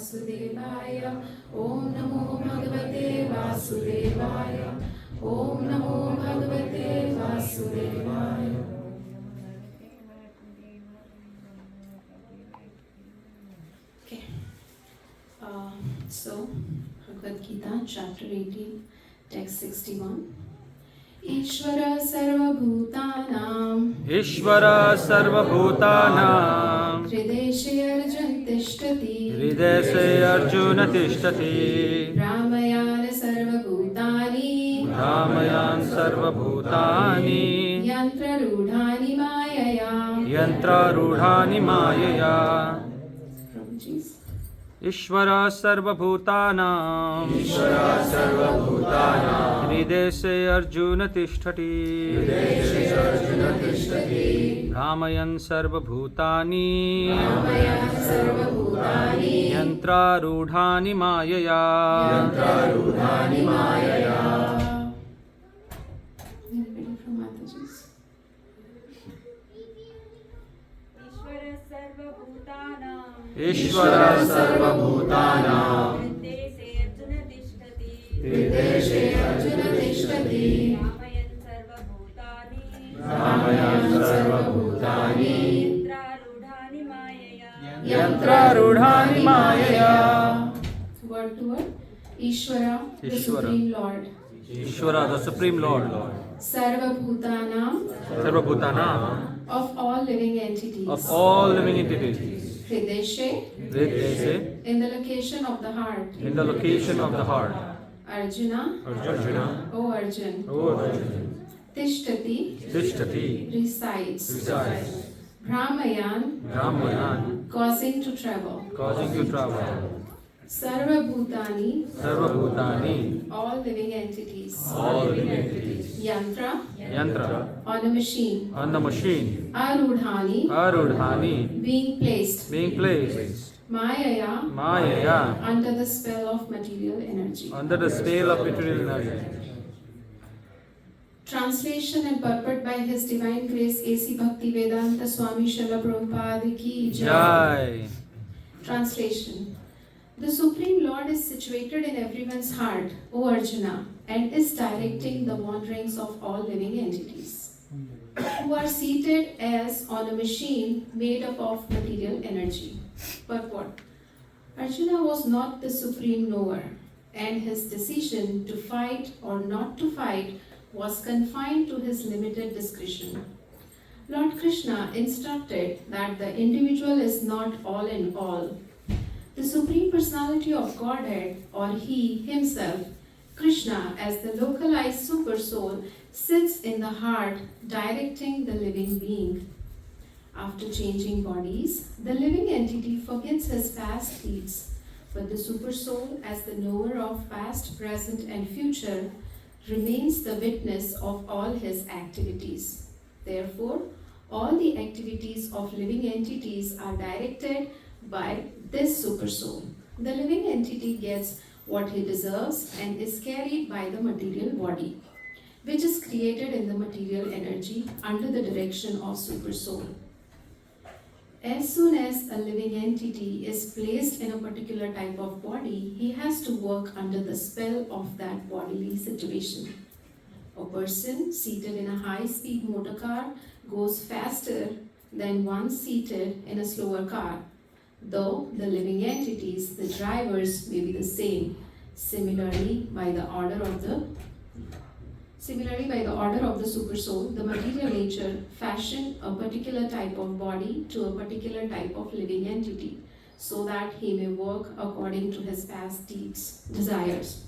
Vasudevaya. Om Namo Bhagavate Vasudevaya. Om Namo Bhagavate Vasudevaya. Okay. So, Bhagavad Gita, chapter 18, text 61. Ishvara sarvabhutanam Hrideshe Arjun tishtati Ramayan sarvabhutani Yantra rudhani mayaya. Ishvara sarvabhutanam Hrideshe Arjuna tishtati Ramayan sarvabhutani Yantra rudhani mayaya. Anybody from Mataji's? Ishvara sarvabhutanam Hrideshe Arjuna tishtati Ramayan sarvabhutani Yantra rudhani mayaya. Word to word. Ishvara, the Supreme Lord. Ishvara, the Supreme Lord. Sarvabhutanam, of all living entities. Hrideshe, in the location of the heart. Arjuna, O Arjun. Tishtati, resides. Brahmayan, causing to travel. Sarvabhutani, all living entities. Yantra, on a machine. Arudhani, being placed. Mayaya, under the spell of material energy. Translation and purport by His Divine Grace A.C. Bhakti Vedanta Swami Maharaj ki Jai. Translation. The Supreme Lord is situated in everyone's heart, O Arjuna, and is directing the wanderings of all living entities, who are seated as on a machine made up of material energy. Purport. Arjuna was not the supreme knower, and his decision to fight or not to fight was confined to his limited discretion. Lord Krishna instructed that the individual is not all in all. The Supreme Personality of Godhead, or He Himself, Krishna, as the localized Super Soul, sits in the heart, directing the living being. After changing bodies, the living entity forgets his past deeds, but the Super Soul, as the knower of past, present, and future, remains the witness of all his activities. Therefore, all the activities of living entities are directed by this Super Soul. The living entity gets what he deserves and is carried by the material body, which is created in the material energy under the direction of Super Soul. As soon as a living entity is placed in a particular type of body, he has to work under the spell of that bodily situation. A person seated in a high-speed motor car goes faster than one seated in a slower car, though the living entities, the drivers, may be the same. Similarly, by the order of the Super Soul, the material nature fashioned a particular type of body to a particular type of living entity, so that he may work according to his past desires.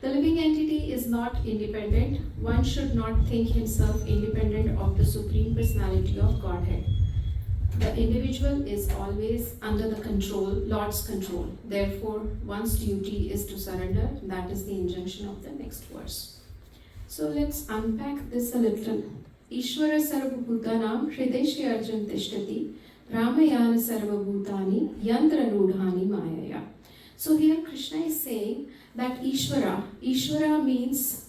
The living entity is not independent. One should not think himself independent of the Supreme Personality of Godhead. The individual is always under the Lord's control. Therefore, one's duty is to surrender. That is the injunction of the next verse. So let's unpack this a little. Ishvara sarvabhutanam hrideshe arjun tishtati ramayana sarvabhutani yantra rudhani mayaya. So here Krishna is saying that Ishvara means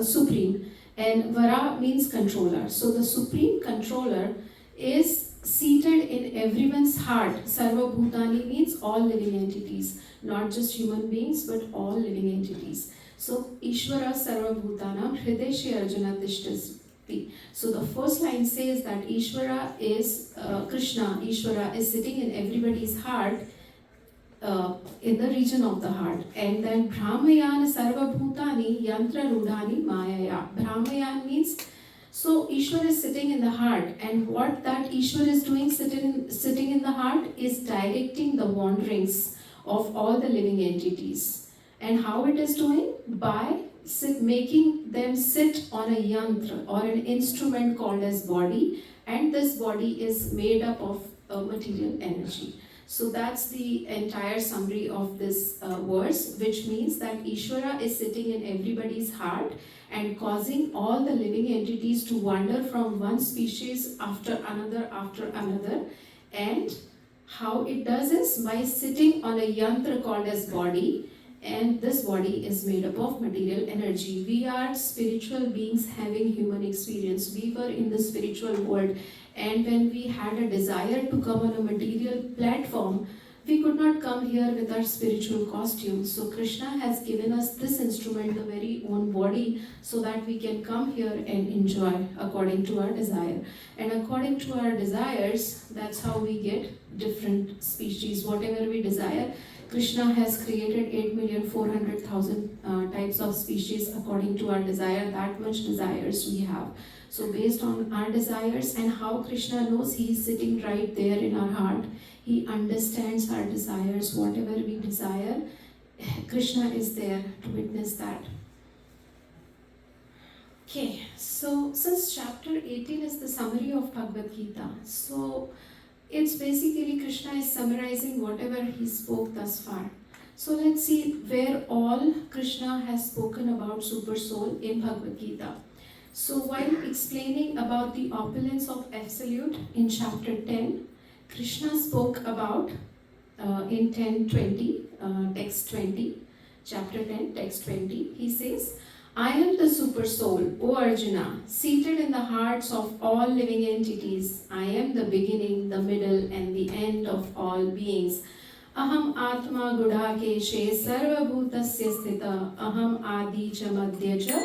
supreme, and Vara means controller. So the supreme controller is seated in everyone's heart. Sarva Bhutani means all living entities, not just human beings but all living entities. So Ishvara Sarva Bhutanam Hrideshe Arjuna Tishtasti. So the first line says that Ishvara is Krishna, Ishvara is sitting in everybody's heart, in the region of the heart. And then Brahmayan Sarva Bhutani Yantra Rudhani Mayaya. Brahmayan means, so Ishwar is sitting in the heart, and what that Ishwar is doing sitting in the heart is directing the wanderings of all the living entities. And how it is doing? By making them sit on a yantra or an instrument called as body, and this body is made up of material energy. So that's the entire summary of this verse, which means that Ishvara is sitting in everybody's heart and causing all the living entities to wander from one species after another, and how it does is by sitting on a yantra called as body, and this body is made up of material energy. We are spiritual beings having human experience. We were in the spiritual world, and when we had a desire to come on a material platform, we could not come here with our spiritual costumes. So Krishna has given us this instrument, the very own body, so that we can come here and enjoy according to our desire. And according to our desires, that's how we get different species. Whatever we desire, Krishna has created 8,400,000 types of species according to our desire. That much desires we have. So based on our desires and how Krishna knows, he is sitting right there in our heart. He understands our desires, whatever we desire. Krishna is there to witness that. Okay, so since chapter 18 is the summary of Bhagavad Gita, so it's basically Krishna is summarizing whatever he spoke thus far. So let's see where all Krishna has spoken about Super Soul in Bhagavad Gita. So while explaining about the opulence of Absolute in chapter 10, Krishna spoke about in 10:20, text 20, chapter 10, text 20, he says, I am the Super Soul, O Arjuna, seated in the hearts of all living entities. I am the beginning, the middle, and the end of all beings. Aham Atma Gudhakeshe Sarva Bhutasya Sthita Aham Adi Cha Madhya Cha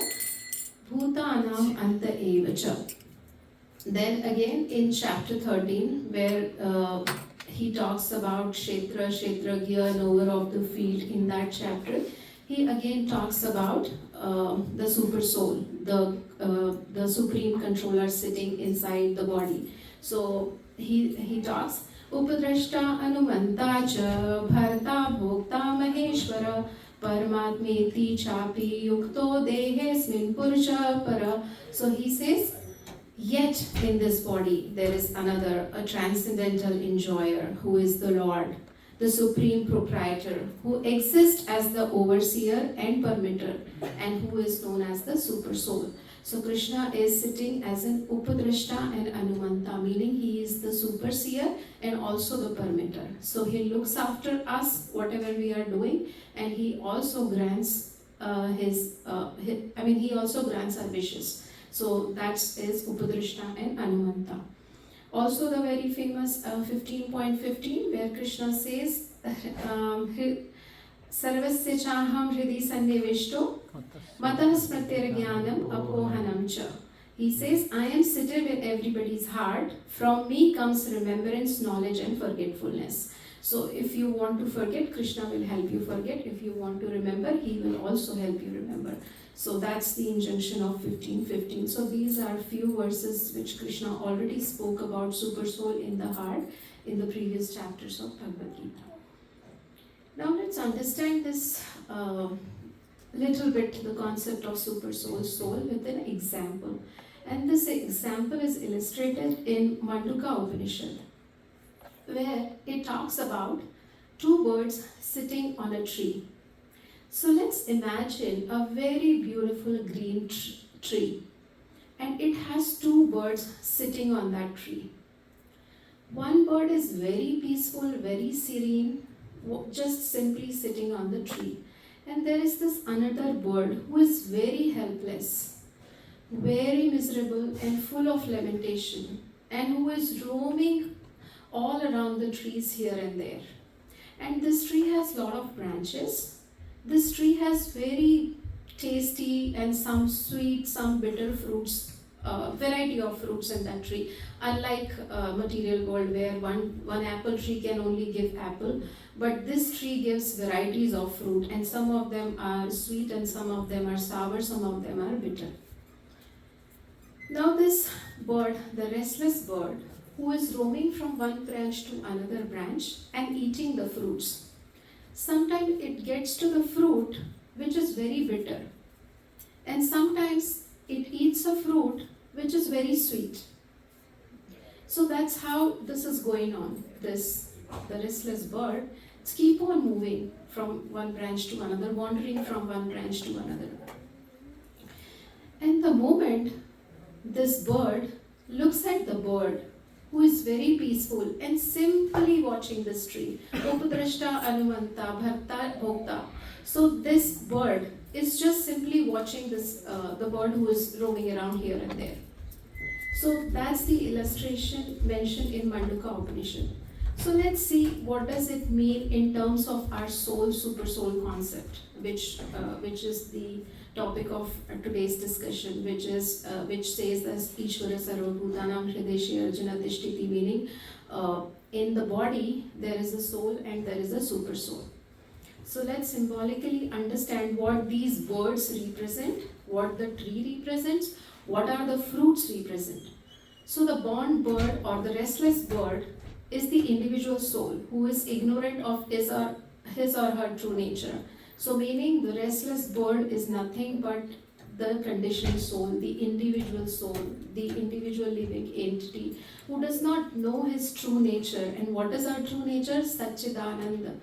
Bhutanam Anta Eva Cha. Then again in chapter 13, where he talks about Kshetra, Kshetragya, knower of the field, in that chapter, he again talks about the super soul, the supreme controller sitting inside the body. So he talks, Upadrashta Anumanta Cha Bharta Bhokta Maheshwara Paramatmeti Chapi Yukto Dehesmin Purusha Para. So he says, yet in this body there is another, a transcendental enjoyer who is the Lord, the supreme proprietor, who exists as the overseer and permitter, and who is known as the super soul. So Krishna is sitting as an Upadrashta and Anumanta, meaning he is the superseer and also the permitter. So he looks after us, whatever we are doing, and he also grants he also grants our wishes. So that is Upadrashta and Anumanta. Also the very famous 15.15, where Krishna says, Sarvasya chaham hridi sannivishto matah smritir jnanam apohanam cha. He says, I am seated in everybody's heart. From me comes remembrance, knowledge and forgetfulness. So if you want to forget, Krishna will help you forget. If you want to remember, he will also help you remember. So that's the injunction of 15:15. So these are few verses which Krishna already spoke about Super Soul in the heart in the previous chapters of Bhagavad Gita. Now let's understand this little bit, the concept of Super Soul, soul with an example. And this example is illustrated in Manduka Upanishad, where it talks about two birds sitting on a tree. So let's imagine a very beautiful green tree, and it has two birds sitting on that tree. One bird is very peaceful, very serene, just simply sitting on the tree. And there is this another bird who is very helpless, very miserable and full of lamentation. and who is roaming all around the trees here and there. And this tree has lot of branches. This tree has very tasty and some sweet, some bitter fruits, variety of fruits in that tree. Unlike material world where one apple tree can only give apple, but this tree gives varieties of fruit, and some of them are sweet and some of them are sour, some of them are bitter. Now this bird, the restless bird, who is roaming from one branch to another branch and eating the fruits. Sometimes it gets to the fruit which is very bitter, and sometimes it eats a fruit which is very sweet. So that's how this is going on. The restless bird, it's keep on moving from one branch to another, wandering from one branch to another. And the moment this bird looks at the bird, who is very peaceful and simply watching this tree. Upadrashta Anumanta Bharta Bhokta. So this bird is just simply watching this the bird who is roaming around here and there. So that's the illustration mentioned in Manduka Upanishad. So let's see what does it mean in terms of our soul, super soul concept, which is the topic of today's discussion, which says that Ishvara Sarvabhutanam Hrideshya Arjuna Tishtiti, meaning in the body there is a soul and there is a super soul. So let's symbolically understand what these birds represent, what the tree represents, what are the fruits represent. So the born bird or the restless bird is the individual soul who is ignorant of his or her true nature. So meaning the restless bird is nothing but the conditioned soul, the individual living entity who does not know his true nature. And what is our true nature? Satchidananda,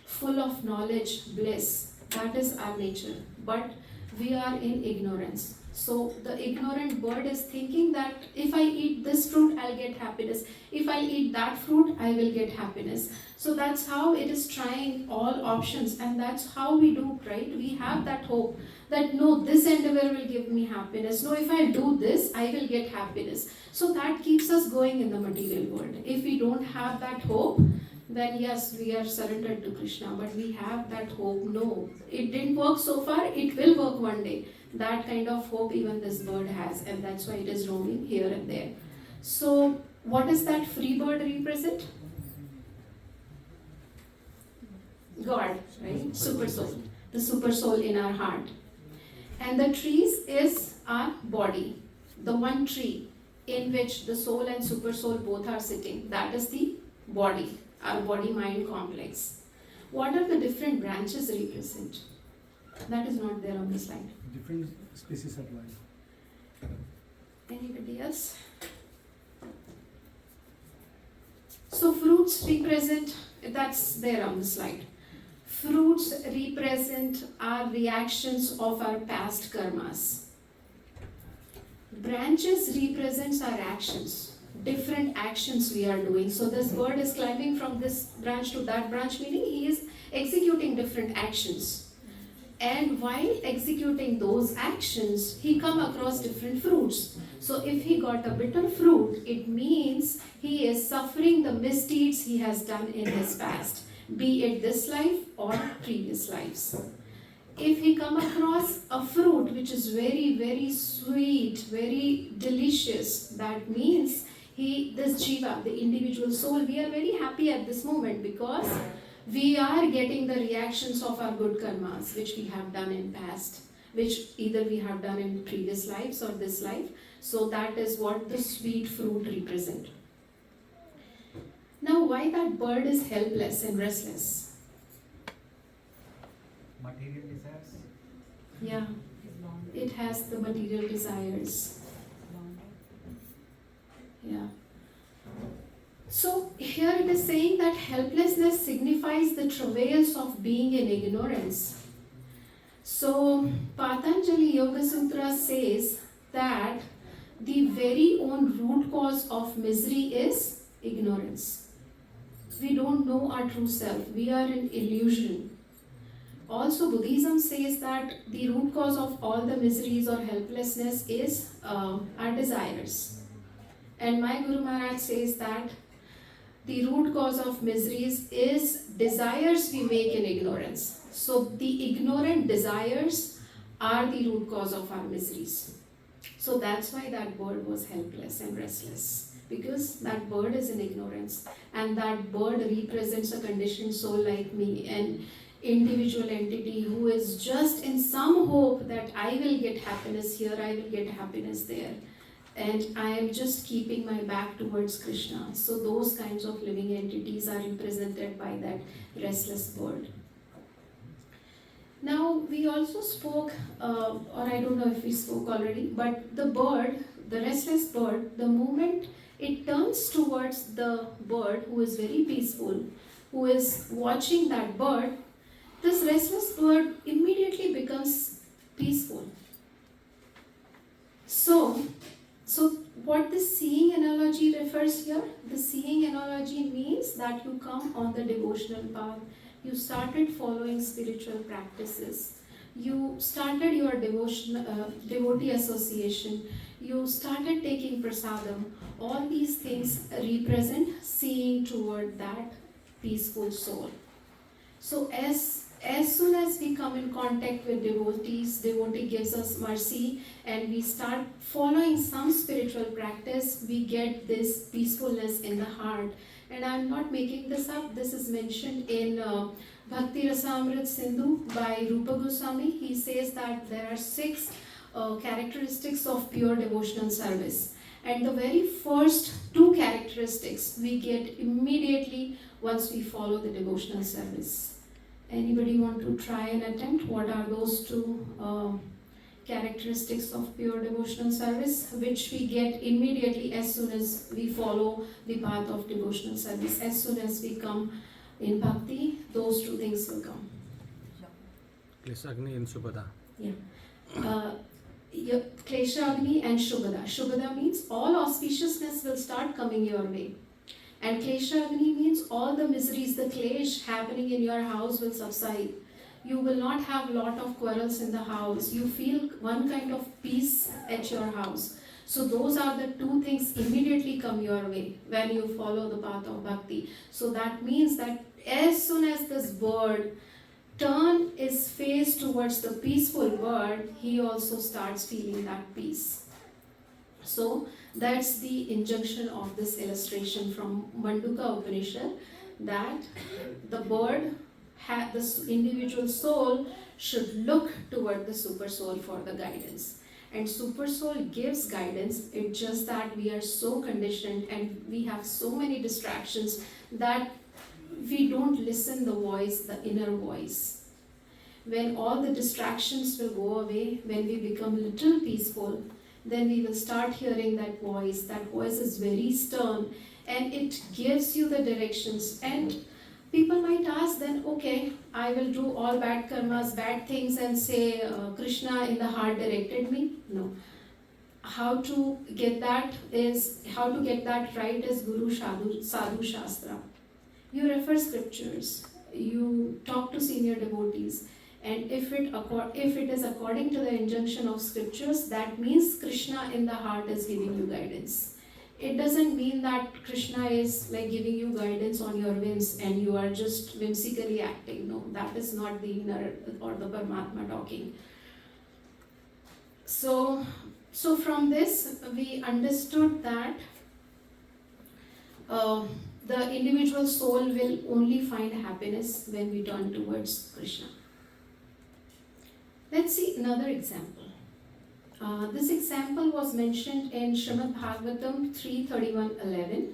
full of knowledge, bliss. That is our nature. But we are in ignorance. So the ignorant bird is thinking that if I eat this fruit, I'll get happiness. If I eat that fruit, I will get happiness. So that's how it is trying all options, and that's how we do, right? We have that hope that no, this endeavor will give me happiness. No, if I do this, I will get happiness. So that keeps us going in the material world. If we don't have that hope, then yes, we are surrendered to Krishna, but we have that hope. No, it didn't work so far, it will work one day. That kind of hope even this bird has, and that's why it is roaming here and there. So what does that free bird represent? God, right? Super soul. The super soul in our heart. And the trees is our body. The one tree in which the soul and super soul both are sitting. That is the body, our body-mind complex. What are the different branches represent? That is not there on the slide. Different species of life. Anybody else? So fruits represent, that's there on the slide. Fruits represent our reactions of our past karmas. Branches represents our actions, different actions we are doing. So this bird is climbing from this branch to that branch, meaning he is executing different actions. And while executing those actions, he come across different fruits. So if he got a bitter fruit, it means he is suffering the misdeeds he has done in his past, be it this life or previous lives. If he come across a fruit which is very, very sweet, very delicious, that means this jiva, the individual soul, we are very happy at this moment because we are getting the reactions of our good karmas which we have done in past, which either we have done in previous lives or this life. So that is what the sweet fruit represent. Now why that bird is helpless and restless? Material desires? Yeah, it has the material desires. Yeah. So here it is saying that helplessness signifies the travails of being in ignorance. So Patanjali Yoga Sutra says that the very own root cause of misery is ignorance. We don't know our true self. We are in illusion. Also Buddhism says that the root cause of all the miseries or helplessness is our desires. And my Guru Maharaj says that the root cause of miseries is desires we make in ignorance. So the ignorant desires are the root cause of our miseries. So that's why that bird was helpless and restless, because that bird is in ignorance, and that bird represents a conditioned soul like me, an individual entity who is just in some hope that I will get happiness here, I will get happiness there, and I am just keeping my back towards Krishna. So those kinds of living entities are represented by that restless bird. Now we also spoke, or I don't know if we spoke already, but the bird, the restless bird, the moment it turns towards the bird who is very peaceful, who is watching that bird, this restless bird immediately becomes peaceful. So what this seeing analogy refers here, the seeing analogy means that you come on the devotional path, you started following spiritual practices, you started your devotee association, you started taking prasadam. All these things represent seeing toward that peaceful soul. So as soon as we come in contact with devotees, devotee gives us mercy, and we start following some spiritual practice, we get this peacefulness in the heart. And I'm not making this up, this is mentioned in Bhakti Rasamrit Sindhu by Rupa Goswami. He says that there are 6 characteristics of pure devotional service. And the very first 2 characteristics we get immediately once we follow the devotional service. Anybody want to try and attempt? What are those 2 characteristics of pure devotional service, which we get immediately as soon as we follow the path of devotional service? As soon as we come in bhakti, those 2 things will come. Klesha Agni and Shubhada. Klesha Agni and Shubhada. Shubhada means all auspiciousness will start coming your way. And Klesha Agni means all the miseries, the klesh happening in your house will subside. You will not have lot of quarrels in the house. You feel one kind of peace at your house. So those are the 2 things immediately come your way when you follow the path of bhakti. So that means that as soon as this bird turn his face towards the peaceful bird, he also starts feeling that peace. So that's the injunction of this illustration from Manduka Upanishad, that the bird, this individual soul should look toward the super soul for the guidance. And super soul gives guidance. It's just that we are so conditioned and we have so many distractions that we don't listen the voice, the inner voice. When all the distractions will go away, when we become little peaceful, then we will start hearing that voice. That voice is very stern and it gives you the directions. And people might ask then, okay, I will do all bad karmas, bad things, and say Krishna in the heart directed me. No. How to get that right is Guru Sadhu Shastra. You refer scriptures, you talk to senior devotees, and if it is according to the injunction of scriptures, that means Krishna in the heart is giving you guidance. It doesn't mean that Krishna is like giving you guidance on your whims and you are just whimsically acting. No, that is not the inner or the Paramatma talking. So from this we understood that the individual soul will only find happiness when we turn towards Krishna. Let's see another example. This example was mentioned in Srimad Bhagavatam 3:31-11,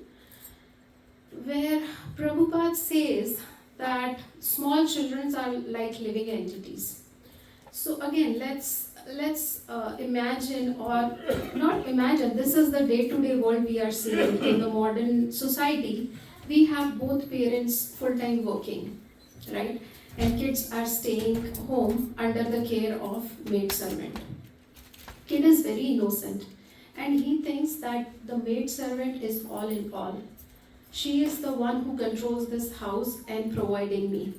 where Prabhupada says that small children are like living entities. So again, let's imagine, or not imagine, this is the day-to-day world we are seeing in the modern society. We have both parents full-time working, right? And kids are staying home under the care of maid servant. Kid is very innocent and he thinks that the maid servant is all in all. She is the one who controls this house and providing me.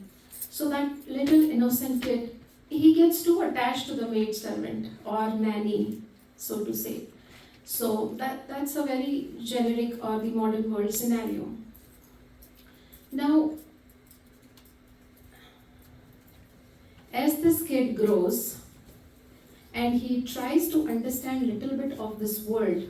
So that little innocent kid, he gets too attached to the maid servant or nanny, so to say. So that's a very generic or the modern world scenario. Now, as this kid grows and he tries to understand little bit of this world,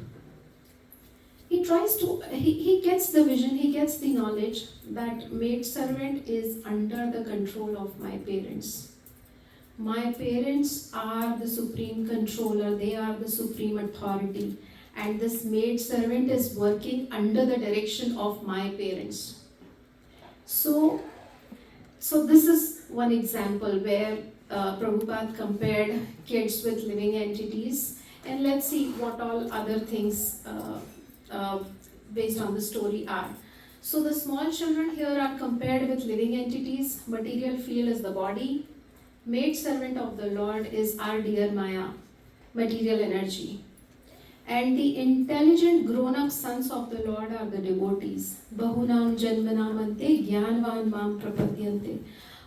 he gets the vision, he gets the knowledge that maid servant is under the control of my parents. My parents are the supreme controller, they are the supreme authority, and this maid servant is working under the direction of my parents. So this is one example where Prabhupada compared kids with living entities, and let's see what all other things based on the story are. So the small children here are compared with living entities. Material field is the body. Maid servant of the Lord is our dear Maya, material energy. And the intelligent grown-up sons of the Lord are the devotees. Bahunam janmanamante jnanvan mam prapadyante.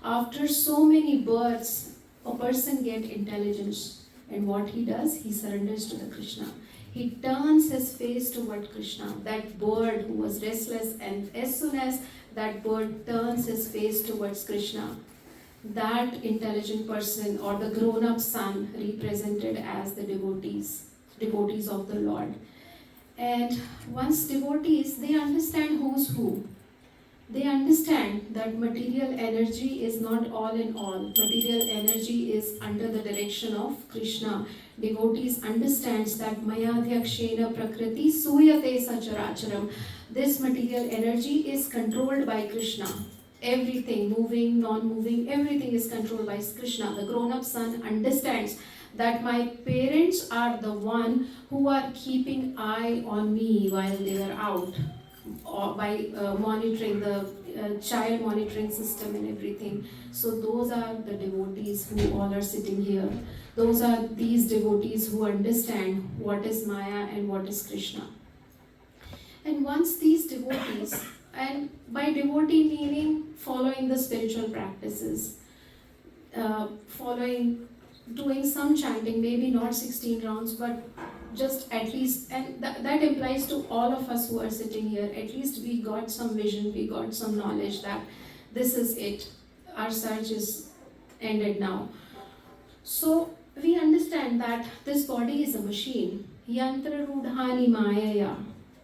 After so many births, a person gets intelligence. And what he does, he surrenders to the Krishna. He turns his face toward Krishna. That bird who was restless, and as soon as that bird turns his face towards Krishna, that intelligent person or the grown-up son represented as the devotees of the Lord. And once devotees, they understand who's who. They understand that material energy is not all in all. Material energy is under the direction of Krishna. Devotees understands that Mayadhyakshena Prakriti Suyate Sacharacharam. This material energy is controlled by Krishna. Everything, moving, non-moving, everything is controlled by Krishna. The grown-up son understands that my parents are the one who are keeping eye on me while they are out, or by monitoring the child monitoring system and everything. So those are the devotees who all are sitting here. Those are these devotees who understand what is Maya and what is Krishna. And once these devotees, and by devotee meaning following the spiritual practices, doing some chanting, maybe not 16 rounds, but just at least, and that implies to all of us who are sitting here, at least we got some vision, we got some knowledge that this is it, our search is ended now. So we understand that this body is a machine. Yantra rudhani mayaya.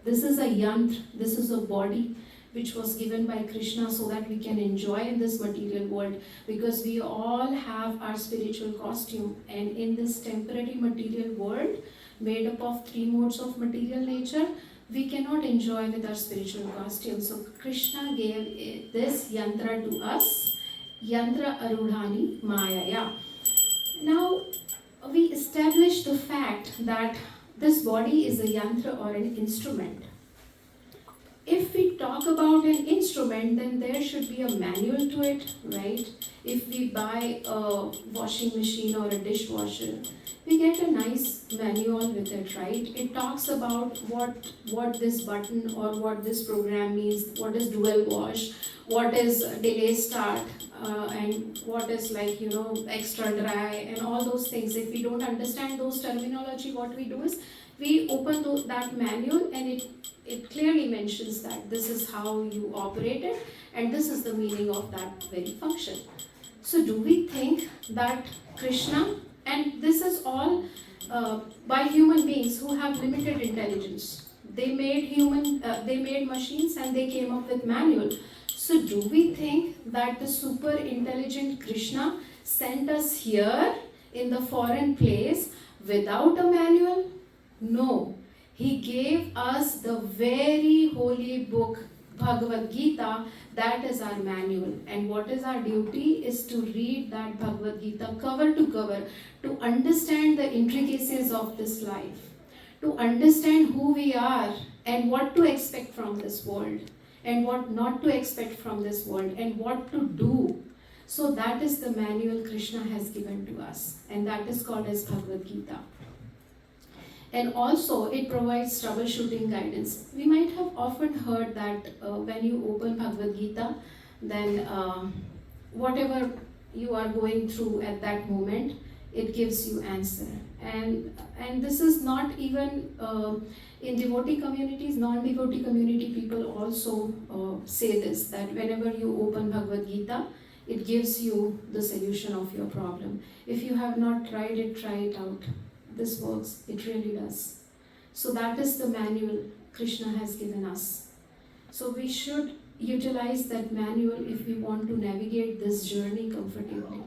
This is a yantra, this is a body which was given by Krishna so that we can enjoy in this material world, because we all have our spiritual costume, and in this temporary material world made up of 3 modes of material nature, we cannot enjoy with our spiritual costume. So Krishna gave this yantra to us, yantra arudhani mayaya. Now we establish the fact that this body is a yantra or an instrument. If we talk about an instrument, then there should be a manual to it, right? If we buy a washing machine or a dishwasher, we get a nice manual with it, right? It talks about what this button or what this program means, what is dual wash, what is delay start, and what is extra dry and all those things. If we don't understand those terminology, what we do is we open that manual, and it clearly mentions that this is how you operate it and this is the meaning of that very function. So do we think that Krishna, and this is all by human beings who have limited intelligence. They made machines and they came up with manual. So do we think that the super intelligent Krishna sent us here in the foreign place without a manual? No. He gave us the very holy book, Bhagavad Gita, that is our manual. And what is our duty is to read that Bhagavad Gita cover to cover, to understand the intricacies of this life, to understand who we are and what to expect from this world, and what not to expect from this world, and what to do. So that is the manual Krishna has given to us, and that is called as Bhagavad Gita. And also it provides troubleshooting guidance. We might have often heard that when you open Bhagavad Gita, then whatever you are going through at that moment, it gives you answer. And this is not even in devotee communities, non-devotee community people also say this, that whenever you open Bhagavad Gita, it gives you the solution of your problem. If you have not tried it, try it out. This works, it really does. So that is the manual Krishna has given us. So we should utilize that manual if we want to navigate this journey comfortably.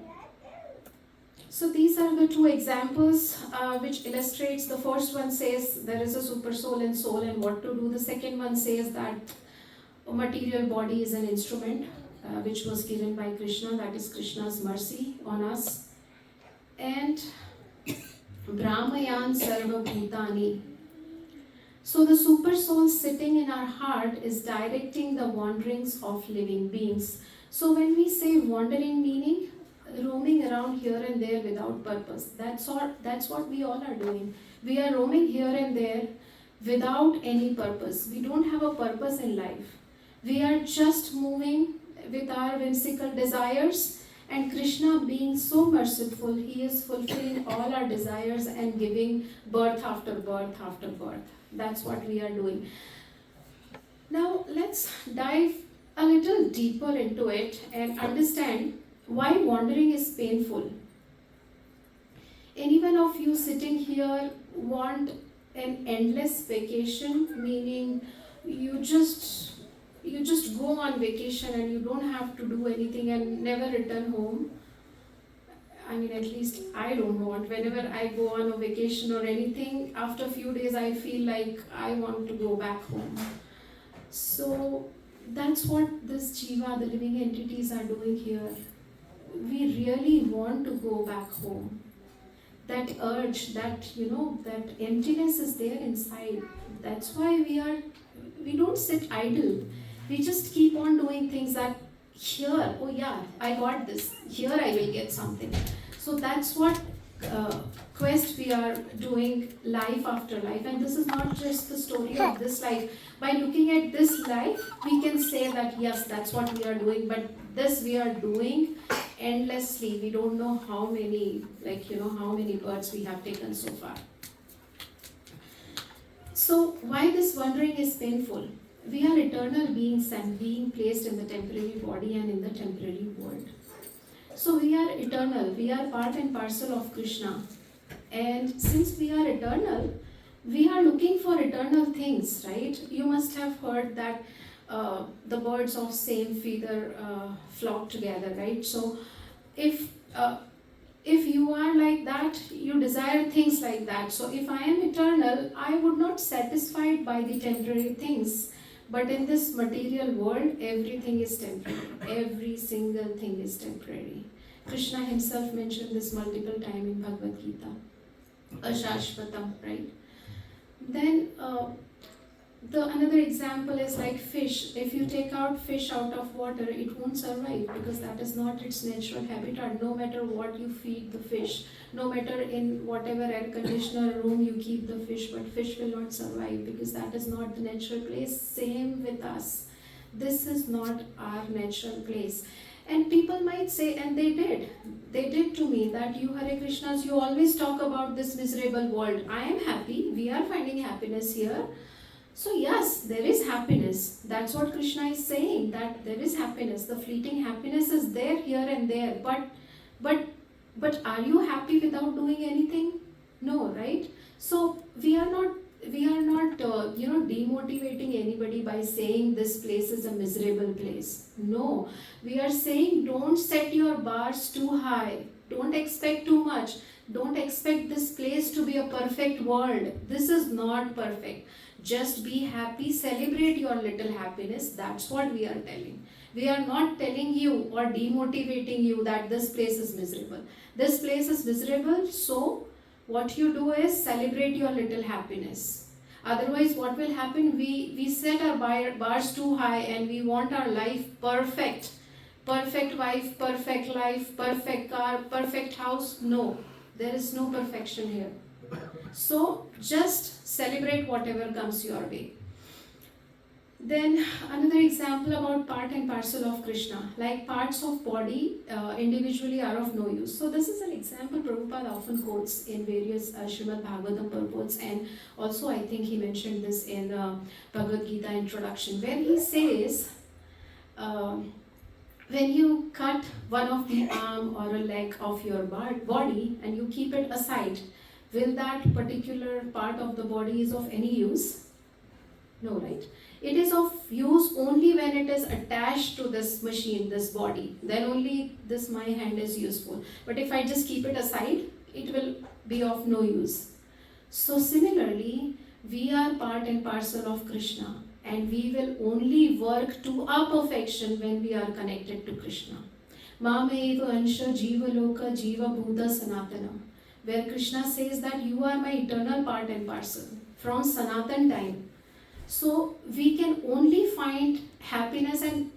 So these are the two examples which illustrates. The first one says there is a super soul and soul and what to do. The second one says that a material body is an instrument which was given by Krishna, that is Krishna's mercy on us. And Brahmayan Sarva Bhutani. So the super soul sitting in our heart is directing the wanderings of living beings. So when we say wandering, meaning roaming around here and there without purpose, that's what we all are doing. We are roaming here and there without any purpose. We don't have a purpose in life. We are just moving with our whimsical desires, and Krishna, being so merciful, he is fulfilling all our desires and giving birth after birth after birth. That's what we are doing. Now let's dive a little deeper into it and understand why wandering is painful. Any one of you sitting here want an endless vacation, meaning you just go on vacation and you don't have to do anything and never return home? I mean, at least I don't want. Whenever I go on a vacation or anything, after a few days I feel like I want to go back home. So that's what this jiva, the living entities, are doing here. We really want to go back home. That urge, that that emptiness is there inside. That's why we don't sit idle. We just keep on doing things that here, oh yeah, I got this, here I will get something. So that's what quest we are doing life after life. And this is not just the story of this life. By looking at this life, we can say that yes, that's what we are doing, but this we are doing endlessly. We don't know how many, how many births we have taken so far. So why this wandering is painful? We are eternal beings and being placed in the temporary body and in the temporary world. So we are eternal, we are part and parcel of Krishna. And since we are eternal, we are looking for eternal things, right? You must have heard that the birds of same feather flock together, right? So if you are like that, you desire things like that. So if I am eternal, I would not satisfied by the temporary things. But in this material world, everything is temporary. Every single thing is temporary. Krishna himself mentioned this multiple times in Bhagavad Gita. Ashashvatam, right? Then another example is like fish. If you take out fish out of water, it won't survive because that is not its natural habitat. No matter what you feed the fish, no matter in whatever air conditioner room you keep the fish, but fish will not survive because that is not the natural place. Same with us. This is not our natural place. And people might say, and they did to me, that you Hare Krishnas, you always talk about this miserable world. I am happy. We are finding happiness here. So yes, there is happiness. That's what Krishna is saying, that there is happiness. The fleeting happiness is there here and there. But are you happy without doing anything? No, right? So we are not demotivating anybody by saying this place is a miserable place. No, we are saying don't set your bars too high. Don't expect too much. Don't expect this place to be a perfect world. This is not perfect. Just be happy, celebrate your little happiness. That's what we are telling. We are not telling you or demotivating you that this place is miserable. This place is miserable, so what you do is celebrate your little happiness. Otherwise, what will happen? We set our bars too high and we want our life perfect. Perfect wife, perfect life, perfect car, perfect house. No, there is no perfection here. So just celebrate whatever comes your way. Then another example about part and parcel of Krishna, like parts of body individually are of no use. So this is an example Prabhupada often quotes in various Srimad Bhagavatam purports, and also I think he mentioned this in Bhagavad Gita introduction, where he says, when you cut one of the arm or a leg of your body and you keep it aside, will that particular part of the body is of any use? No, right? It is of use only when it is attached to this machine, this body. Then only this my hand is useful. But if I just keep it aside, it will be of no use. So similarly, we are part and parcel of Krishna, and we will only work to our perfection when we are connected to Krishna. Mameva ansha jiva loka jiva bhuta sanatana, where Krishna says that you are my eternal part and parcel from Sanatan time. So we can only find happiness, and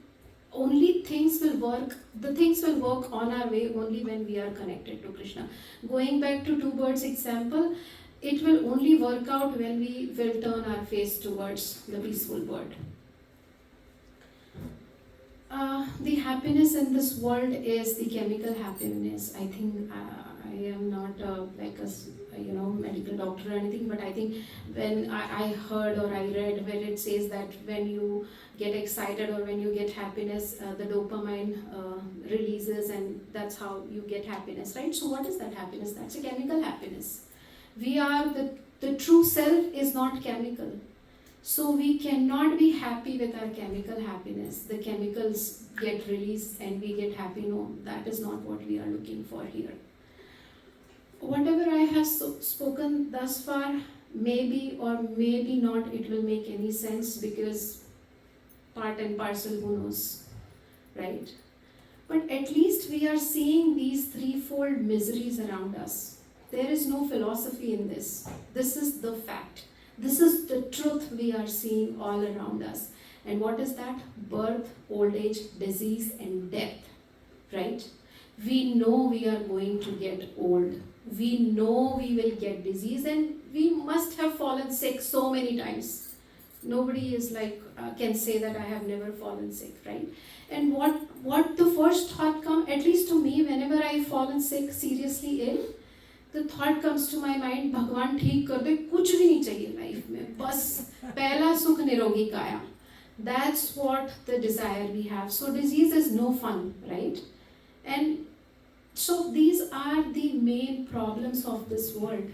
only things will work, the things will work on our way only when we are connected to Krishna. Going back to two birds example, it will only work out when we will turn our face towards the peaceful bird. The happiness in this world is the chemical happiness. I think I am not like a medical doctor or anything, but I think when I heard or I read where it says that when you get excited or when you get happiness, the dopamine releases, and that's how you get happiness, right? So what is that happiness? That's a chemical happiness. We are the true self is not chemical. So we cannot be happy with our chemical happiness. The chemicals get released and we get happy. No, that is not what we are looking for here. Whatever I have spoken thus far, maybe or maybe not it will make any sense, because part and parcel, who knows, right? But at least we are seeing these threefold miseries around us. There is no philosophy in this. This is the fact. This is the truth we are seeing all around us. And what is that? Birth, old age, disease, and death, right? We know we are going to get old. We know we will get disease, and we must have fallen sick so many times. Nobody is like can say that I have never fallen sick, right? And what the first thought comes, at least to me, whenever I fallen sick, seriously ill, the thought comes to my mind, भगवान ठीक कर दे, कुछ भी नहीं चाहिए life में, बस पहला सुख निरोगी काया. That's what the desire we have. So disease is no fun, right? And so these are the main problems of this world.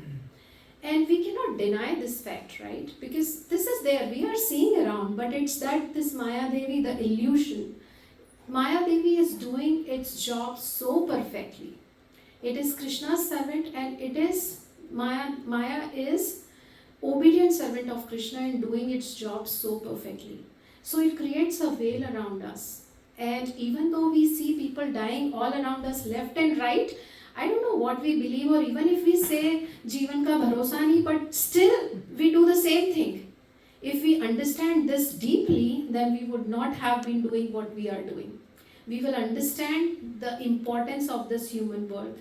And we cannot deny this fact, right? Because this is there, we are seeing around, but it's that this Maya Devi, the illusion. Maya Devi is doing its job so perfectly. It is Krishna's servant, and it is Maya is obedient servant of Krishna and doing its job so perfectly. So it creates a veil around us. And even though we see people dying all around us left and right, I don't know what we believe, or even if we say Jeevan ka bharosa nahi, but still we do the same thing. If we understand this deeply, then we would not have been doing what we are doing. We will understand the importance of this human birth,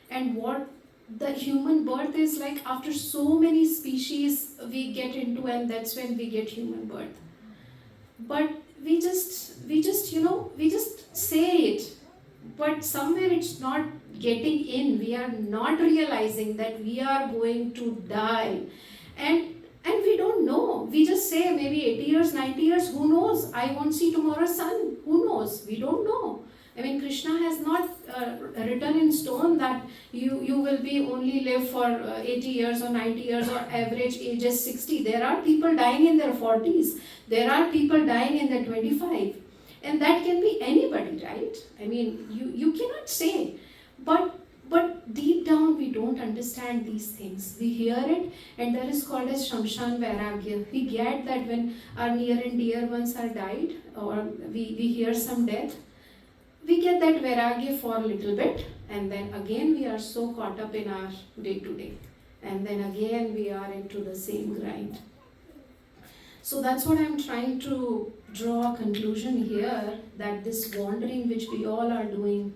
and what the human birth is like. After so many species we get into, and that's when we get human birth. But we just say it, but somewhere it's not getting in. We are not realizing that we are going to die, and we don't know. We just say maybe 80 years, 90 years, who knows? I won't see tomorrow's sun. Who knows? We don't know. I mean, Krishna has not written in stone that you will be only live for 80 years or 90 years, or average age is 60. There are people dying in their 40s. There are people dying in their 25. And that can be anybody, right? I mean, you cannot say. But deep down we don't understand these things. We hear it, and that is called as Shamshan Vairagya. We get that when our near and dear ones are died, or we hear some death, we get that Vairagya for a little bit, and then again we are so caught up in our day to day. And then again we are into the same grind. So that's what I'm trying to draw a conclusion here, that this wandering which we all are doing,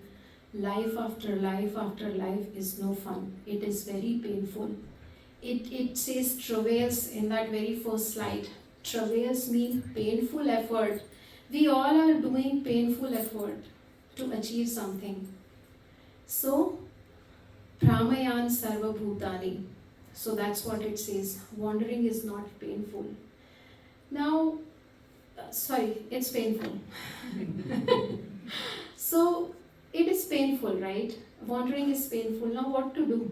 life after life after life, is no fun. It is very painful. It says travails in that very first slide. Travails mean painful effort. We all are doing painful effort to achieve something. So, Pramayan Sarva Bhutani. So that's what it says. Wandering is not painful. Now, it's painful. So, it is painful, right? Wandering is painful. Now, what to do?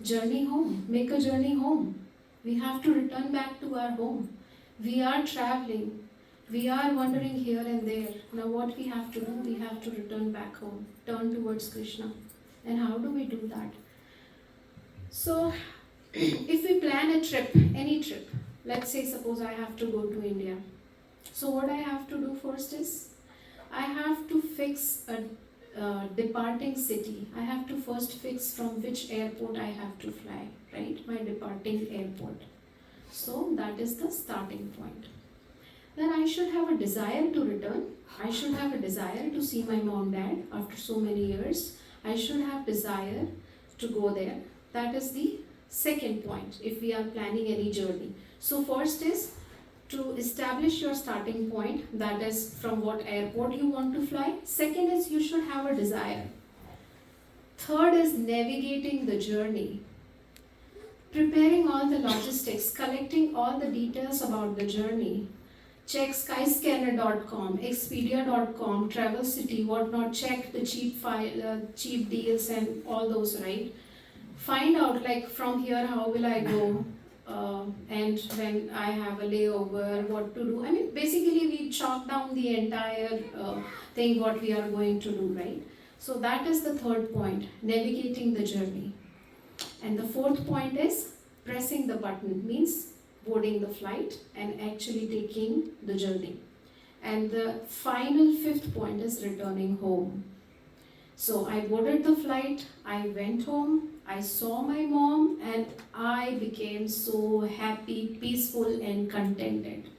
Journey home. Make a journey home. We have to return back to our home. We are traveling. We are wandering here and there. Now, what we have to do? We have to return back home. Turn towards Krishna. And how do we do that? So, if we plan a trip, any trip, let's say suppose I have to go to India. So what I have to do first is, I have to fix a departing city. I have to first fix from which airport I have to fly, right? My departing airport. So that is the starting point. Then I should have a desire to return. I should have a desire to see my mom, dad after so many years. I should have desire to go there. That is the second point if we are planning any journey. So first is to establish your starting point, that is from what airport you want to fly. Second is you should have a desire. Third is navigating the journey. Preparing all the logistics, collecting all the details about the journey. Check skyscanner.com, expedia.com, travel city, whatnot, check the cheap deals and all those, right? Find out like from here how will I go and when I have a layover, what to do. I mean basically we chalk down the entire thing what we are going to do, right? So that is the third point, navigating the journey. And the fourth point is pressing the button, means boarding the flight and actually taking the journey. And the final fifth point is returning home. So I boarded the flight, I went home, I saw my mom and I became so happy, peaceful and contented.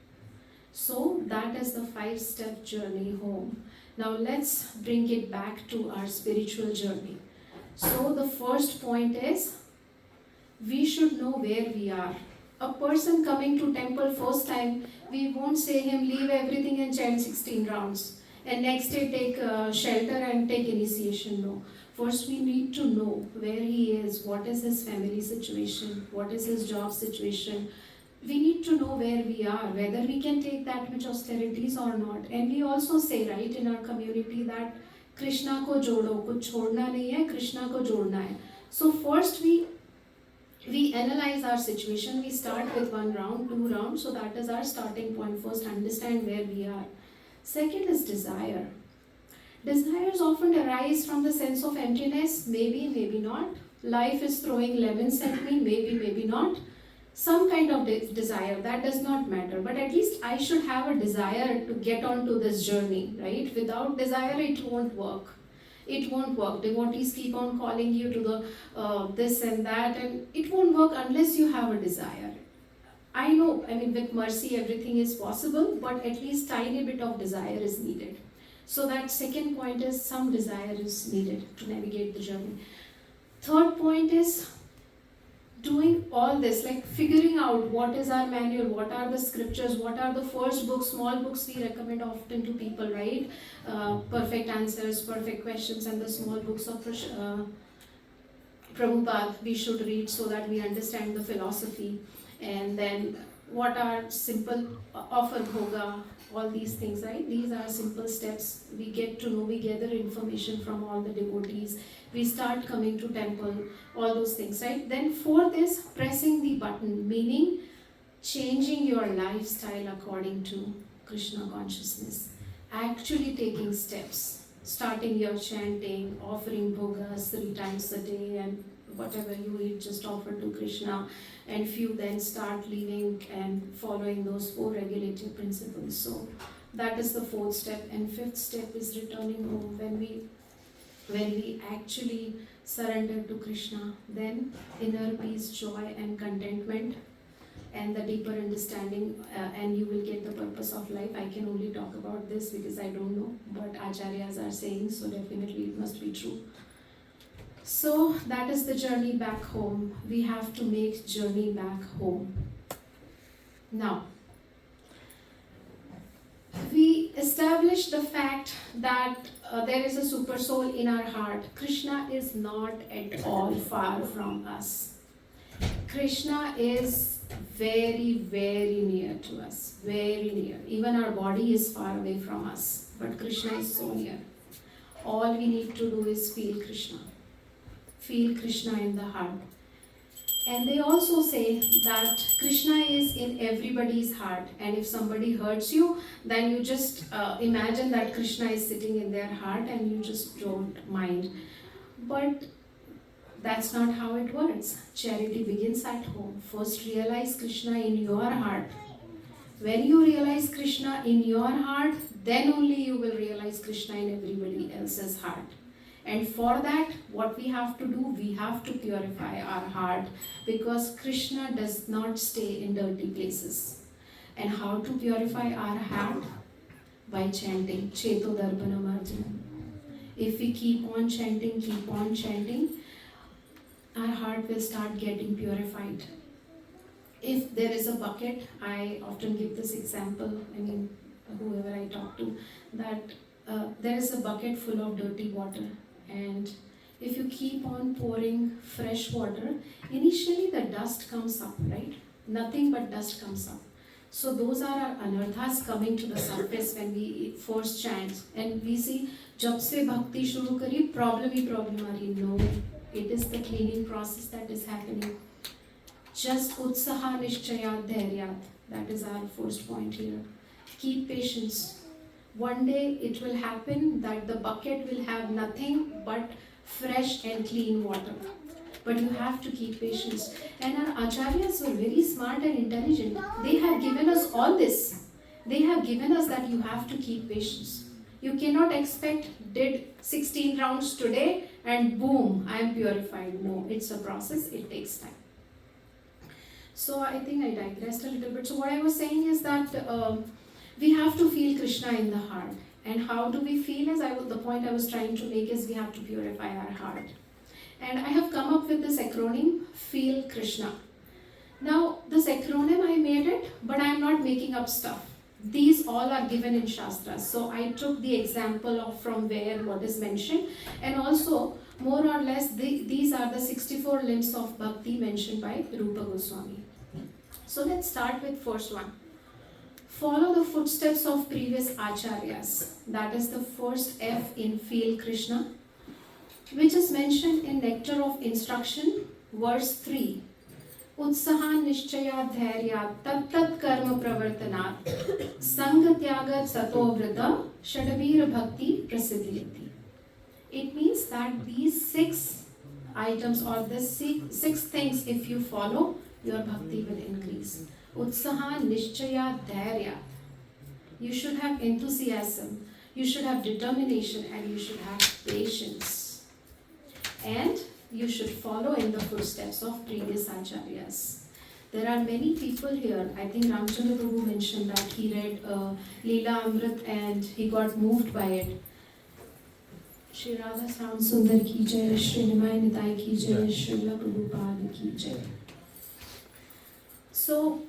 So that is the 5-step journey home. Now let's bring it back to our spiritual journey. So the first point is, we should know where we are. A person coming to temple first time, we won't say him leave everything and chant 16 rounds. And next day take shelter and take initiation. No. First we need to know where he is, what is his family situation, what is his job situation. We need to know where we are, whether we can take that much austerities or not. And we also say, right, in our community that Krishna ko jodo, kuch chhodna nahi hai, Krishna ko jodna hai. So first we analyze our situation. We start with 1 round, 2 rounds. So that is our starting point. First understand where we are. Second is desire. Desires often arise from the sense of emptiness. Maybe, maybe not. Life is throwing lemons at me. Maybe, maybe not. Some kind of desire, that does not matter. But at least I should have a desire to get onto this journey, right? Without desire, it won't work. It won't work. Devotees keep on calling you to the this and that, and it won't work unless you have a desire. I know, I mean, with mercy everything is possible, but at least tiny bit of desire is needed. So that second point is some desire is needed to navigate the journey. Third point is doing all this, like figuring out what is our manual, what are the scriptures, what are the first books, small books we recommend often to people, right? Perfect answers, perfect questions, and the small books of Prabhupada we should read so that we understand the philosophy. And then what are simple offer bhoga, all these things, right? These are simple steps. We get to know, we gather information from all the devotees. We start coming to temple, all those things, right? Then fourth is pressing the button, meaning changing your lifestyle according to Krishna consciousness. Actually taking steps, starting your chanting, offering bhogas 3 times a day, and whatever you eat, just offer to Krishna. And few then start living and following those 4 regulative principles. So that is the 4th step. And 5th step is returning home. When we actually surrender to Krishna, then inner peace, joy and contentment and the deeper understanding, and you will get the purpose of life. I can only talk about this because I don't know, but acharyas are saying, so definitely it must be true. So that is the journey back home. We have to make journey back home. Now, we established the fact that there is a super soul in our heart. Krishna is not at all far from us. Krishna is very, very near to us, very near. Even our body is far away from us, but Krishna is so near. All we need to do is feel Krishna. Feel Krishna in the heart. And they also say that Krishna is in everybody's heart, and if somebody hurts you, then you just imagine that Krishna is sitting in their heart and you just don't mind. But that's not how it works. Charity begins at home. First realize Krishna in your heart. When you realize Krishna in your heart, then only you will realize Krishna in everybody else's heart. And for that, what we have to do, we have to purify our heart, because Krishna does not stay in dirty places. And how to purify our heart? By chanting, Cheto Darpana Marjanam. If we keep on chanting, our heart will start getting purified. If there is a bucket, I often give this example, whoever I talk to, that there is a bucket full of dirty water, and if you keep on pouring fresh water, initially the dust comes up, right? Nothing but dust comes up. So those are our anarthas coming to the surface when we force chant. And we see, jab se bhakti shuru kari, problem aa rahi. No, it is the cleaning process that is happening. Just utsaha nishchayat dhairyat. That is our first point here. Keep patience. One day it will happen that the bucket will have nothing but fresh and clean water. But you have to keep patience. And our acharyas were very smart and intelligent. They have given us all this. They have given us that you have to keep patience. You cannot expect, did 16 rounds today and boom, I am purified. No, it's a process, it takes time. So I think I digressed a little bit. So what I was saying is that we have to feel Krishna in the heart. And how do we feel? The point I was trying to make is we have to purify our heart. And I have come up with this acronym, Feel Krishna. Now, this acronym I made it, but I am not making up stuff. These all are given in Shastras. So I took the example of from where what is mentioned, and also more or less these are the 64 limbs of bhakti mentioned by Rupa Goswami. So let's start with first one. Follow the footsteps of previous acharyas. That is the first F in Feel Krishna, which is mentioned in Nectar of Instruction, verse 3. Utsahan nishchayat dhairyat tat karma pravartanat sanga tyagat sato vrita shadavira bhakti prasiddhiyati. It means that these 6 items or the 6 things, if you follow, your bhakti will increase. Utsaha nishchaya dhairya. You should have enthusiasm, you should have determination, and you should have patience. And you should follow in the footsteps of previous acharyas. There are many people here. I think Ramchandra Prabhu mentioned that he read Leela Amrit and he got moved by it. Shri Radha Sam Sundar ki jai, Shri Nimai Nitai ki jai, Srila Prabhupada ki jai. So,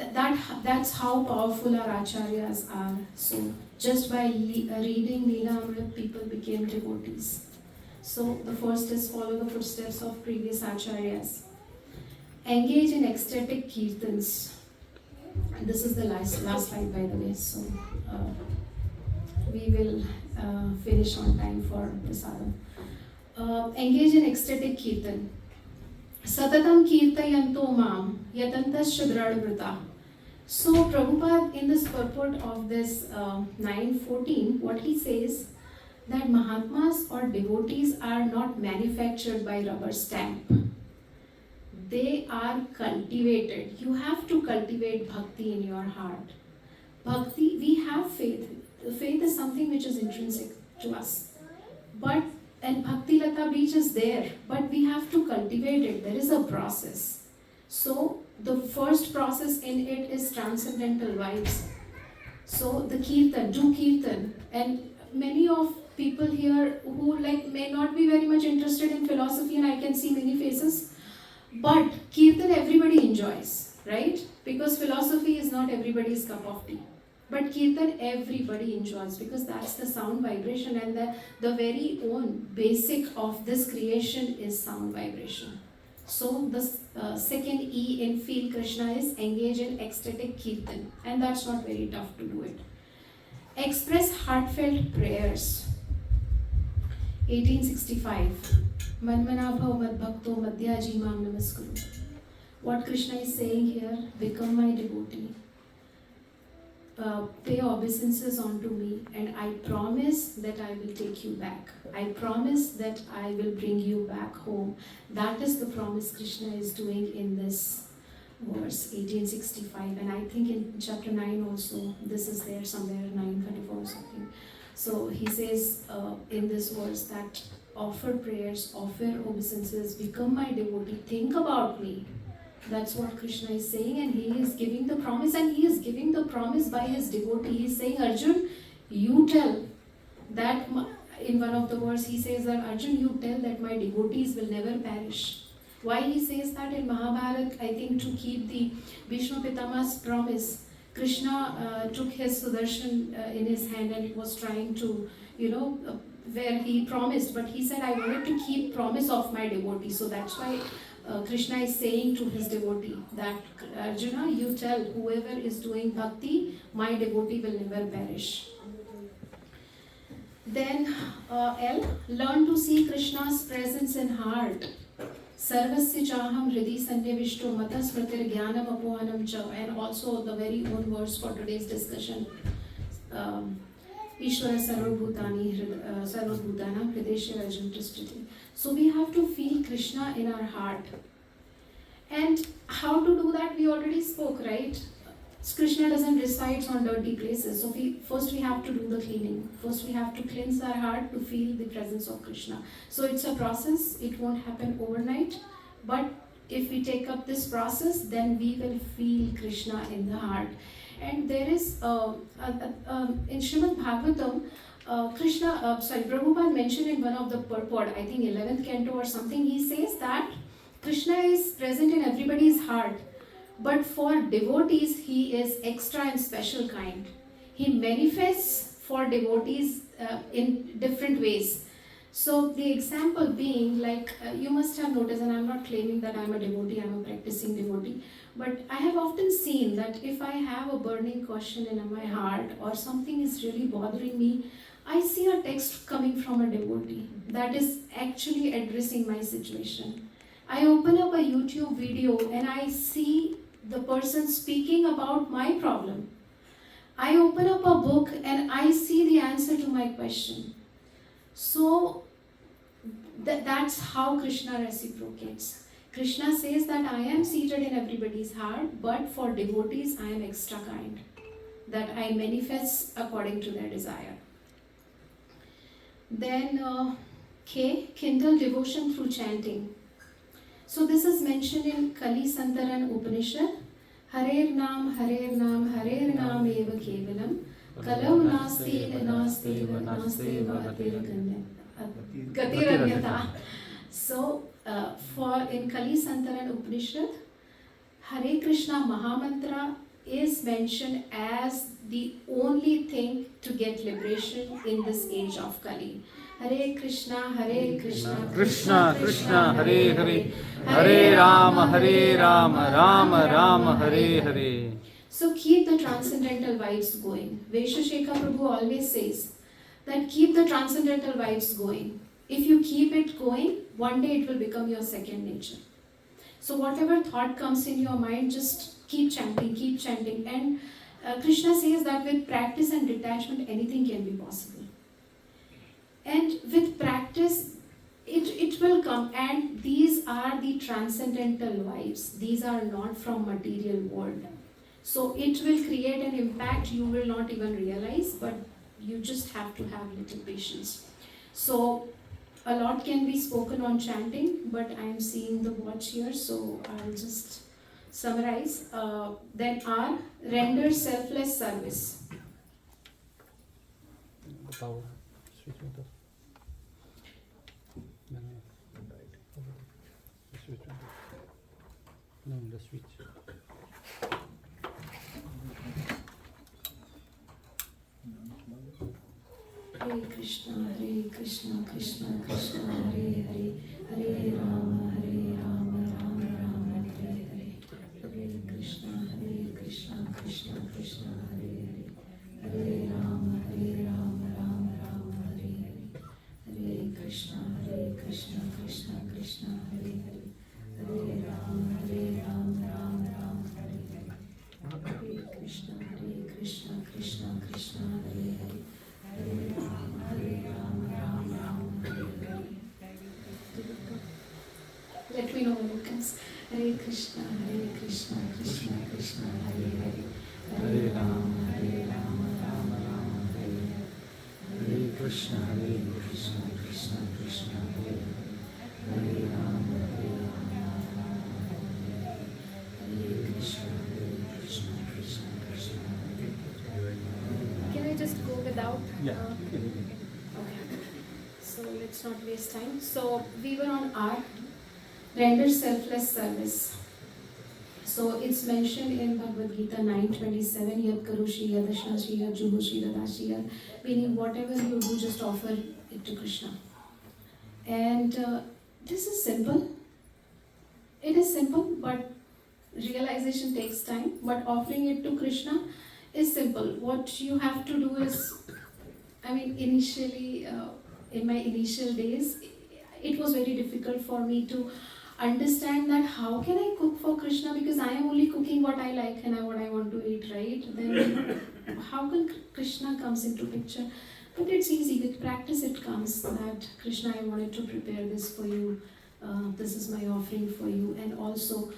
that's how powerful our acharyas are. So, just by reading Leela Amrit, people became devotees. So, the first is follow the footsteps of previous acharyas. Engage in ecstatic kirtans. And this is the last slide, by the way. So, we will finish on time for prasadam. Engage in ecstatic kirtan. Satatam kirtayanto mam yatantasya dradvrita. So Prabhupada, in this purport of this 9:14, what he says, that Mahatmas or devotees are not manufactured by rubber stamp. They are cultivated. You have to cultivate bhakti in your heart. Bhakti, we have faith. Faith is something which is intrinsic to us. And Bhakti Lata Beach is there, but we have to cultivate it. There is a process. So the first process in it is transcendental vibes. So the kirtan, do kirtan. And many of people here who may not be very much interested in philosophy, and I can see many faces, but kirtan everybody enjoys, right? Because philosophy is not everybody's cup of tea. But Kirtan everybody enjoys because that's the sound vibration, and the very own basic of this creation is sound vibration. So the second E in Feel Krishna is engage in ecstatic Kirtan, and that's not very tough to do it. Express heartfelt prayers. 1865. Manmana bhav madbhakto madhyaji mam namaskuru. What Krishna is saying here, become my devotee. Pay obeisances unto me, and I promise that I will take you back. I promise that I will bring you back home. That is the promise Krishna is doing in this verse, 1865. And I think in chapter 9 also, this is there somewhere, 9:34 or something. So he says in this verse that offer prayers, offer obeisances, become my devotee, think about me. That's what Krishna is saying, and he is giving the promise, and he is giving the promise by his devotee. He is saying, Arjun, you tell that, in one of the verses he says that, Arjun, you tell that my devotees will never perish. Why he says that? In Mahabharata, I think to keep the Bhishma Pitama's promise, Krishna took his Sudarshan in his hand and was trying to, where he promised, but he said, I wanted to keep promise of my devotee. So that's why Krishna is saying to his devotee that, Arjuna, you tell whoever is doing bhakti, my devotee will never perish. Then L, learn to see Krishna's presence in heart. Sarvasya chaham hridi sannivishto mata smritir jnanam apohanam cha. And also the very own verse for today's discussion. Ishvara sarvabhutanam hridesha rajam tishtiti. So we have to feel Krishna in our heart. And how to do that, we already spoke, right? Krishna doesn't reside on dirty places. So first we have to do the cleaning. First we have to cleanse our heart to feel the presence of Krishna. So it's a process. It won't happen overnight. But if we take up this process, then we will feel Krishna in the heart. And there is, in Srimad Bhagavatam, Prabhupada mentioned in one of the purport, I think 11th canto or something, he says that Krishna is present in everybody's heart, but for devotees, he is extra and special kind. He manifests for devotees in different ways. So the example being, like you must have noticed, and I'm not claiming that I'm a devotee, I'm a practicing devotee, but I have often seen that if I have a burning question in my heart or something is really bothering me, I see a text coming from a devotee that is actually addressing my situation. I open up a YouTube video and I see the person speaking about my problem. I open up a book and I see the answer to my question. So that's how Krishna reciprocates. Krishna says that I am seated in everybody's heart, but for devotees I am extra kind, that I manifest according to their desire. Then K, kindle devotion through chanting. So this is mentioned in Kali Santaran Upanishad. Harer Nam, Harer Nam, Harer Nam eva kevalam. Kalau nasti gatiranyata. So for in Kali Santaran Upanishad, Hare Krishna Mahamantra is mentioned as the only thing to get liberation in this age of Kali. Hare Krishna, Krishna Krishna, Hare Hare, Hare Rama, Rama Rama, Hare Hare. So keep the transcendental vibes going. Vaishesheka Prabhu always says that keep the transcendental vibes going. If you keep it going, one day it will become your second nature. So whatever thought comes in your mind, just keep chanting. And Krishna says that with practice and detachment, anything can be possible. And with practice, it will come. And these are the transcendental vibes. These are not from material world. So it will create an impact you will not even realize, but you just have to have little patience. So a lot can be spoken on chanting, but I am seeing the watch here, so I'll just summarize. Then R, render selfless service. No, the switch. Hare Krishna, Krishna Krishna, Hare Hare, Hare Rama, Rama Rama, Hare Hare. Hare Krishna, Krishna Krishna, Hare Hare, Hare Rama, Rama Rama, Hare Hare. Hare Krishna, Krishna Krishna, Hare Hare, Hare Rama, Rama Rama, Hare Hare. Hare Krishna, Krishna Krishna, Hare Hare, Hare Rama, Rama Rama, Hare Hare. Let me know when it comes. Hare Krishna, Krishna Krishna, Hare Hare, Hare Rama, Rama Rama, Hare Hare. Hare Krishna, Krishna Krishna, Hare Hare, Hare Rama, Rama Rama, Hare Krishna, Krishna Krishna, Hare Hare. Can I just go without? Okay. So let's not waste time. So we were on R, render selfless service. So it's mentioned in Bhagavad Gita 9:27, Yad karoshi, yadashnashi, yad juhoshi, yadashi, meaning whatever you do, just offer it to Krishna. And this is simple. It is simple, but realization takes time. But offering it to Krishna is simple. What you have to do is, initially, in my initial days, it was very difficult for me to understand that how can I cook for Krishna, because I am only cooking what I like and what I want to eat, right? Then how can Krishna comes into picture? But it's easy, with practice it comes that Krishna, I wanted to prepare this for you, this is my offering for you, and also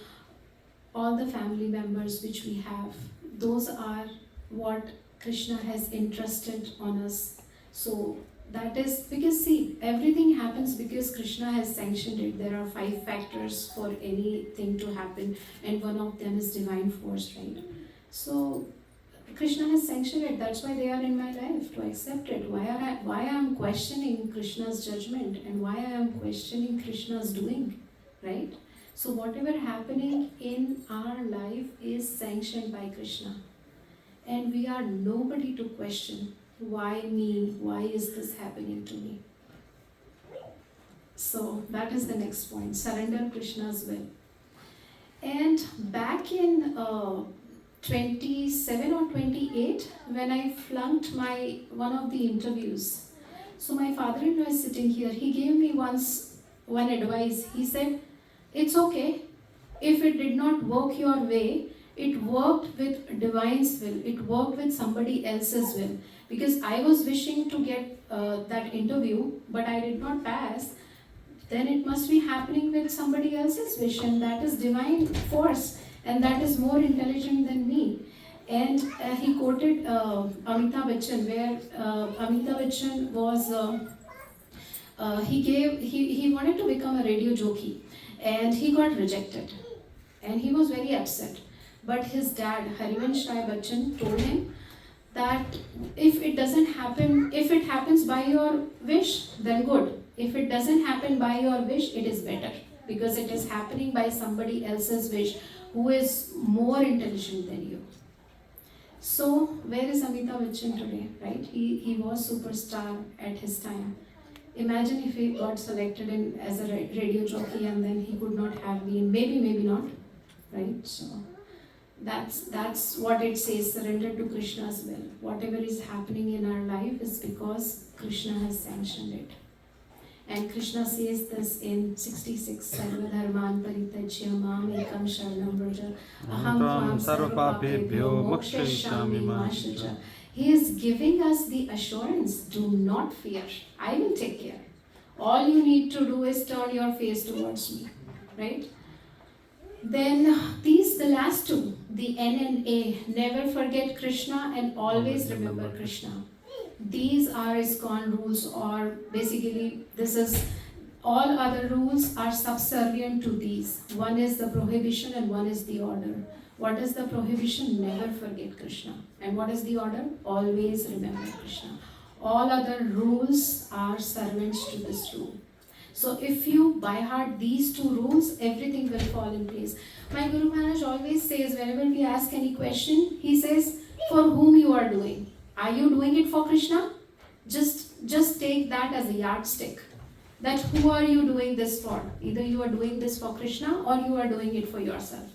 all the family members which we have, those are what Krishna has entrusted on us. So that is because, see, everything happens because Krishna has sanctioned it. There are 5 factors for anything to happen, and one of them is divine force, right? So Krishna has sanctioned it. That's why they are in my life, to accept it. Why I am questioning Krishna's judgment, and why I am questioning Krishna's doing, right? So whatever happening in our life is sanctioned by Krishna, and we are nobody to question. Why me? Why is this happening to me? So that is the next point. Surrender Krishna's will. And back in 27 or 28, when I flunked one of the interviews, so my father-in-law is sitting here. He gave me once one advice. He said, it's okay if it did not work your way. It worked with divine's will. It worked with somebody else's will. Because I was wishing to get that interview, but I did not pass. Then it must be happening with somebody else's wish, and that is divine force, and that is more intelligent than me. And he quoted Amitabh Bachchan, where Amitabh Bachchan was, he wanted to become a radio jockey, and he got rejected, and he was very upset. But his dad, Harivansh Rai Bachchan, told him that if it doesn't happen, if it happens by your wish, then good. If it doesn't happen by your wish, it is better, because it is happening by somebody else's wish who is more intelligent than you. So where is Amitabh Bachchan today, right? He was superstar at his time. Imagine if he got selected as a radio jockey, and then he could not have been, maybe not, right? So that's what it says, surrender to Krishna's will. Whatever is happening in our life is because Krishna has sanctioned it. And Krishna says this in 66, Sarva dharman parityajya mam ekam sharanam vraja aham tvam sarva papebhyo mokshayishyami ma shricha. He is giving us the assurance, do not fear, I will take care. All you need to do is turn your face towards me, right? Then the last two, the N and A, never forget Krishna and always remember Krishna. These are ISKCON rules, or basically this is, all other rules are subservient to these. One is the prohibition and one is the order. What is the prohibition? Never forget Krishna. And what is the order? Always remember Krishna. All other rules are servants to this rule. So if you by heart these two rules, everything will fall in place. My Guru Maharaj always says, whenever we ask any question, he says, for whom you are doing. Are you doing it for Krishna? Just just take that as a yardstick. That who are you doing this for? Either you are doing this for Krishna or you are doing it for yourself.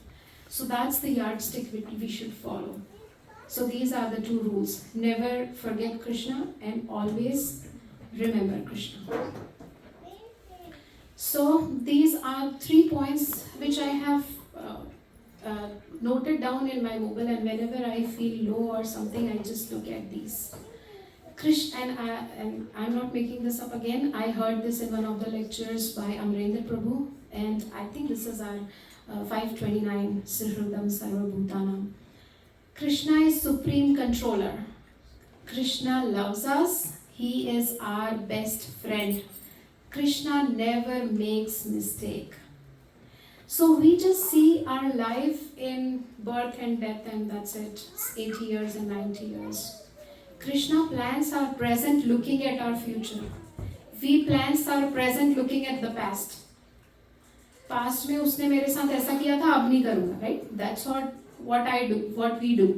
So that's the yardstick we should follow. So these are the two rules. Never forget Krishna and always remember Krishna. So these are 3 points which I have noted down in my mobile, and whenever I feel low or something, I just look at these. Krishna, and I'm not making this up again. I heard this in one of the lectures by Amrendra Prabhu, and I think this is our 529 Sihridam Sarva Bhutanam. Krishna is supreme controller. Krishna loves us. He is our best friend. Krishna never makes mistake. So we just see our life in birth and death, and that's it. 80 years and 90 years. Krishna plans our present looking at our future. We plans our present looking at the past. Past में उसने मेरे साथ ऐसा किया था, अब नहीं करूँगा, right? That's what I do, what we do.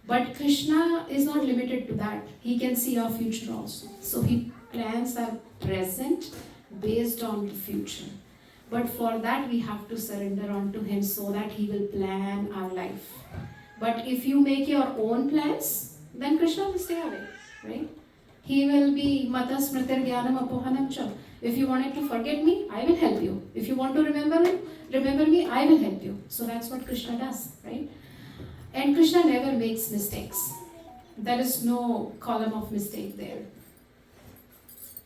But Krishna is not limited to that. He can see our future also. So he plans our present based on the future. But for that we have to surrender onto him so that he will plan our life. But if you make your own plans, then Krishna will stay away, right? He will be Mata Smritir Jnanam Apohanam Cha. If you wanted to forget me, I will help you. If you want to remember me, I will help you. So that's what Krishna does, right? And Krishna never makes mistakes. There is no column of mistake there.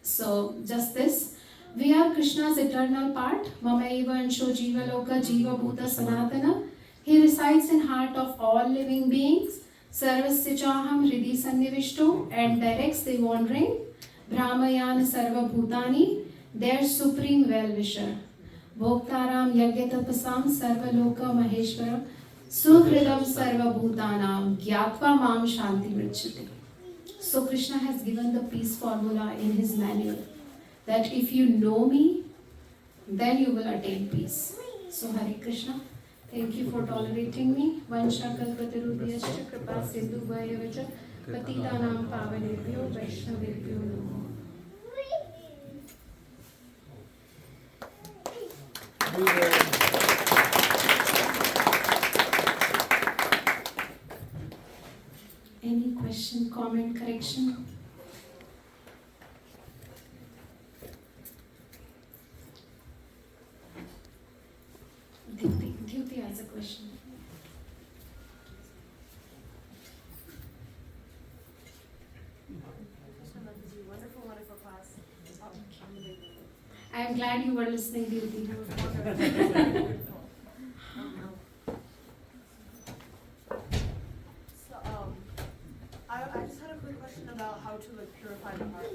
So just this. We are Krishna's eternal part. Mama eva ansho jiva loka jiva bhuta sanatana. He resides in heart of all living beings. Sarvasya chaham hridi sannivishto, and directs the wandering. Brahmayana sarva bhutani, their supreme well-wisher. Bhoktaram yagyatapasam sarva loka maheshwaram. Suhridam sarva bhutanam gyatva mam shanti mrichati. So Krishna has given the peace formula in his manual. That if you know me, then you will attain peace. So Hare Krishna, thank you for tolerating me. Vansha kalpatarubhyascha kripa sindhu bhayavacha patitanam pavanebhyo vaishnavebhyo namo. Any question, comment, correction? Duty has a question. Wonderful, wonderful class. I am glad you were listening, Duty. So, I just had a quick question about how to purify the heart.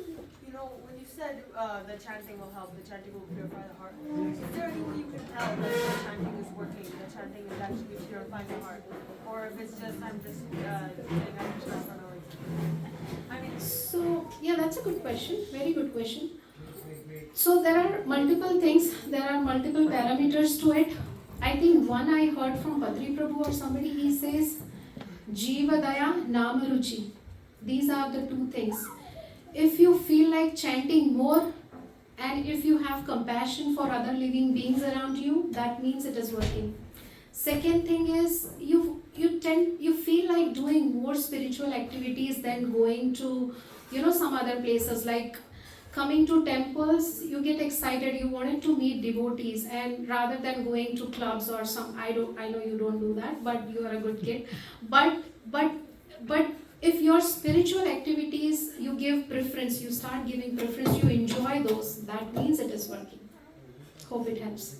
You know, when you said the chanting will help, the chanting will purify the heart. Is there any way you can tell that the chanting is working, the chanting is actually purifying the heart, or if it's just I'm just saying I'm Krishna for no reason? I mean, So, yeah, that's a good question. Very good question. So there are multiple things. There are multiple parameters to it. I think one I heard from Bhadri Prabhu or somebody. He says, Jiva Daya Nama Ruchi. These are the two things. If you feel like chanting more, and if you have compassion for other living beings around you, that means it is working. Second thing is you feel like doing more spiritual activities than going to some other places, like coming to temples. You get excited, you wanted to meet devotees, and rather than going to clubs or I know you don't do that, but you are a good kid. But if your spiritual activities you give preference, you start giving preference, you enjoy those, that means it is working. Hope it helps.